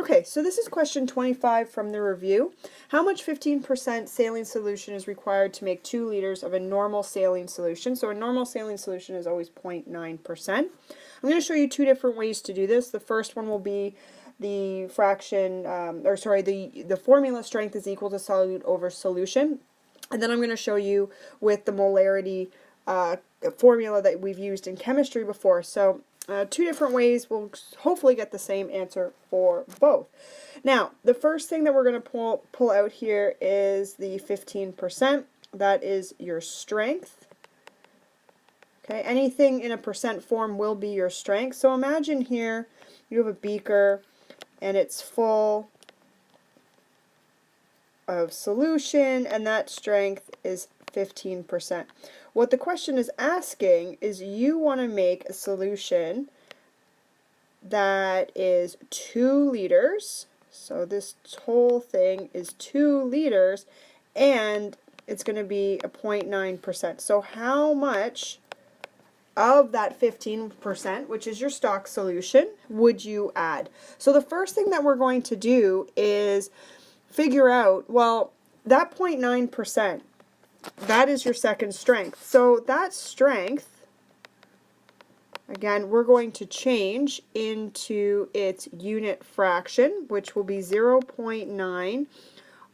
Okay, so this is question 25 from the review. How much 15% saline solution is required to make 2 liters of a normal saline solution? So a normal saline solution is always 0.9%. I'm going to show you 2 different ways to do this. The first one will be the fraction, the formula strength is equal to solute over solution. And then I'm going to show you with the molarity formula that we've used in chemistry before. So 2 different ways, we'll hopefully get the same answer for both. Now, the first thing that we're going to pull out here is the 15%. That is your strength. Okay, anything in a percent form will be your strength. So imagine here you have a beaker and it's full of solution, and that strength is 15%. What the question is asking is you want to make a solution that is 2 liters. So this whole thing is 2 liters, and it's going to be a 0.9%. So how much of that 15%, which is your stock solution, would you add? So the first thing that we're going to do is figure out, well, that 0.9%, that is your second strength. So that strength, again, we're going to change into its unit fraction, which will be 0.9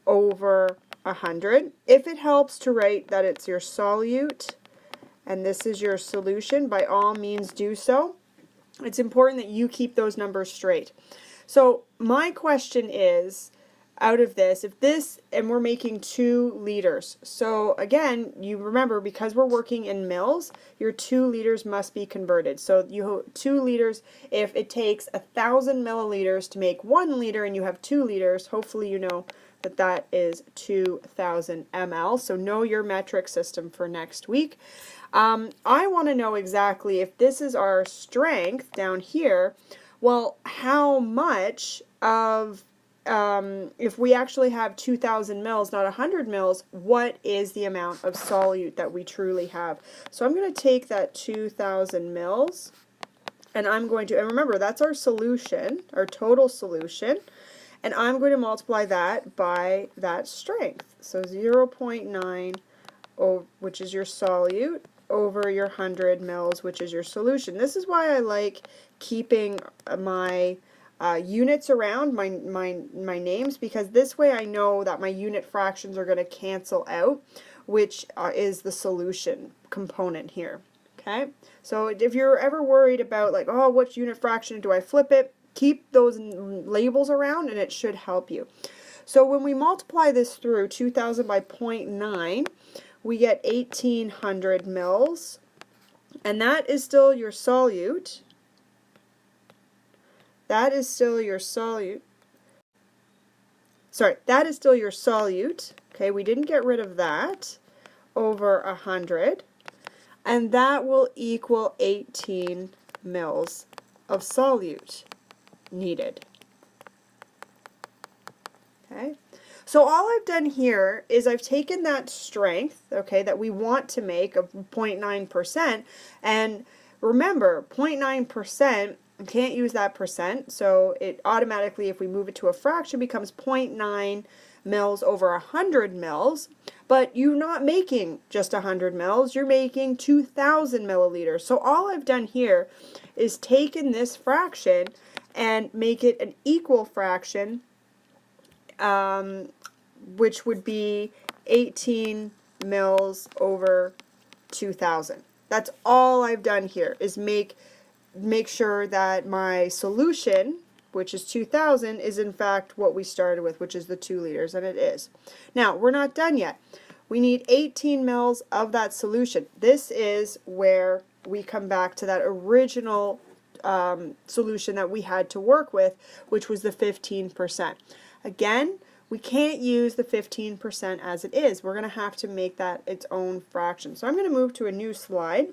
over 100. If it helps to write that it's your solute and this is your solution, by all means do so. It's important that you keep those numbers straight. So my question is, out of this, if this, and we're making 2 liters. So again, you remember, because we're working in mils, your 2 liters must be converted. So you 2 liters, if it takes 1,000 milliliters to make 1 liter and you have 2 liters, hopefully you know that that is 2,000 ml. So know your metric system for next week. I want to know exactly, if this is our strength down here, well, how much of if we actually have 2,000 mils, not 100 mils, what is the amount of solute that we truly have? So I'm going to take that 2,000 mils, and I'm going to, and remember, that's our solution, our total solution, and I'm going to multiply that by that strength. So 0.9, which is your solute, over your 100 mils, which is your solution. This is why I like keeping my units around my names, because this way I know that my unit fractions are going to cancel out, which is the solution component here. Okay, so if you're ever worried about, like, oh, which unit fraction do I flip it, keep those labels around and it should help you. So when we multiply this through 2,000 by 0.9, we get 1,800 mils, and that is still your solute. That is still your solute. Sorry, that is still your solute. Okay, we didn't get rid of that, over 100. And that will equal 18 mils of solute needed. Okay, so all I've done here is I've taken that strength, okay, that we want to make of 0.9%, and remember, 0.9%, I can't use that percent, so it automatically, if we move it to a fraction, becomes 0.9 mils over 100 mils, but you're not making just 100 mils, you're making 2,000 milliliters. So all I've done here is taken this fraction and make it an equal fraction, which would be 18 mils over 2,000. That's all I've done here, is make sure that my solution, which is 2,000, is in fact what we started with, which is the 2 liters, and it is. Now, we're not done yet. We need 18 mils of that solution. This is where we come back to that original solution that we had to work with, which was the 15%. Again, we can't use the 15% as it is. We're going to have to make that its own fraction. So I'm going to move to a new slide.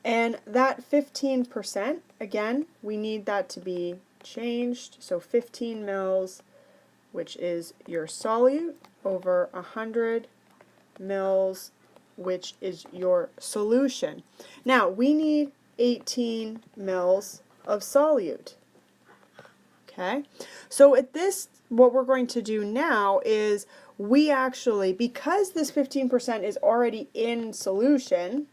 And that 15%, again, we need that to be changed. So 15 mils, which is your solute, over 100 mils, which is your solution. Now, we need 18 mils of solute. Okay, so at this, what we're going to do now is we actually, because this 15% is already in solution,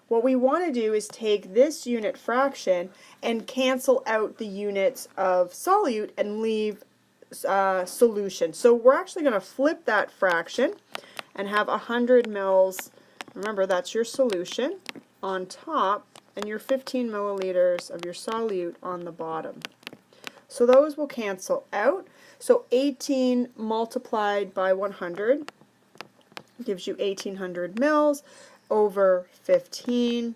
what we want to do is take this unit fraction and cancel out the units of solute and leave solution. So we're actually going to flip that fraction and have 100 mils, remember that's your solution, on top, and your 15 milliliters of your solute on the bottom. So those will cancel out. So 18 multiplied by 100 gives you 1800 mils over 15,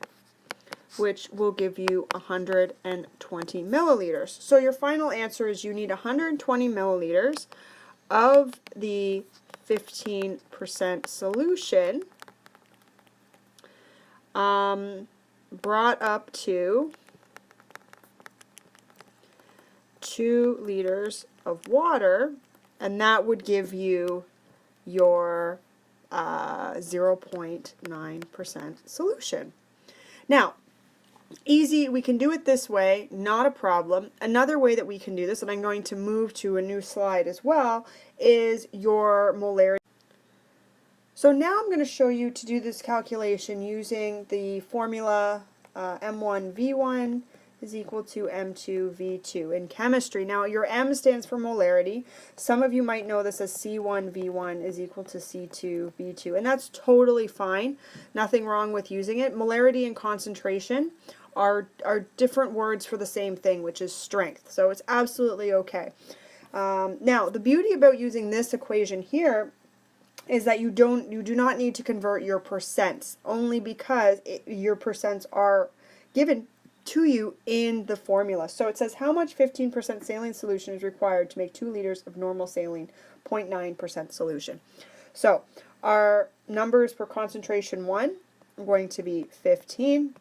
which will give you 120 milliliters. So your final answer is you need 120 milliliters of the 15% solution brought up to 2 liters of water, and that would give you your 0.9% solution. Now, easy, we can do it this way, not a problem. Another way that we can do this, and I'm going to move to a new slide as well, is your molarity. So now I'm going to show you to do this calculation using the formula M1V1 is equal to M2V2 in chemistry. Now your M stands for molarity. Some of you might know this as C1V1 is equal to C2V2, and that's totally fine. Nothing wrong with using it. Molarity and concentration are different words for the same thing, which is strength. So it's absolutely okay. Now the beauty about using this equation here is that you do not need to convert your percents, only because your percents are given to you in the formula. So it says how much 15% saline solution is required to make 2 liters of normal saline 0.9% solution. So our numbers for concentration 1 are going to be 15.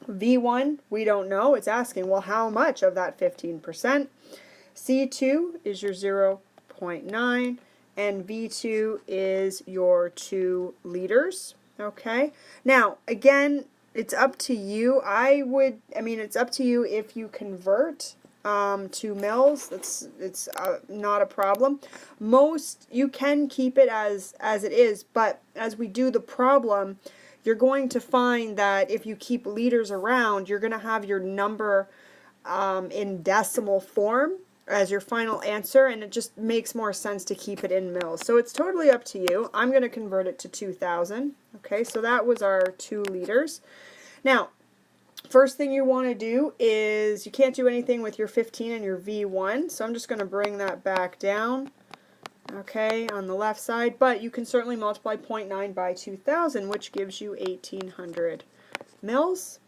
V1, we don't know. It's asking, well, how much of that 15%? C2 is your 0.9. and V2 is your 2 liters. Okay. Now, again, it's up to you. It's up to you if you convert to mils. It's not a problem. You can keep it as it is, but as we do the problem, you're going to find that if you keep liters around, you're going to have your number in decimal form as your final answer, and it just makes more sense to keep it in mils. So it's totally up to you. I'm going to convert it to 2,000. Okay, so that was our 2 liters. Now, first thing you want to do is, you can't do anything with your 15 and your V1, so I'm just going to bring that back down, okay, on the left side, but you can certainly multiply 0.9 by 2,000, which gives you 1,800 mils.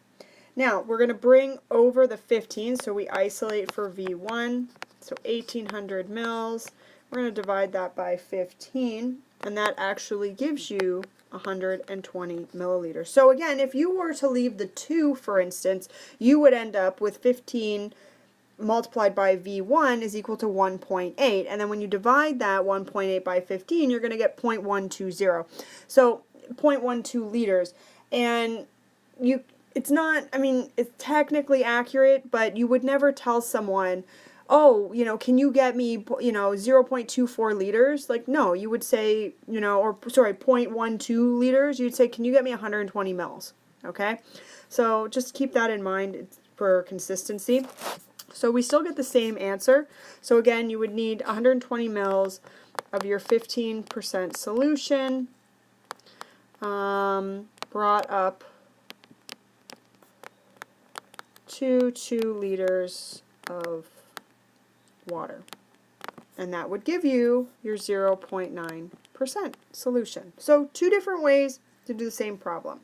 Now, we're going to bring over the 15, so we isolate for V1, so 1,800 mils. We're going to divide that by 15, and that actually gives you 120 milliliters. So again, if you were to leave the 2, for instance, you would end up with 15 multiplied by V1 is equal to 1.8, and then when you divide that 1.8 by 15, you're going to get 0.120. So 0.12 liters, and it's not, it's technically accurate, but you would never tell someone, oh, can you get me, 0.24 liters? Like, no, you would say, 0.12 liters. You'd say, can you get me 120 mils? Okay? So just keep that in mind for consistency. So we still get the same answer. So again, you would need 120 mils of your 15% solution brought up to 2 liters of water. And that would give you your 0.9% solution. So 2 different ways to do the same problem.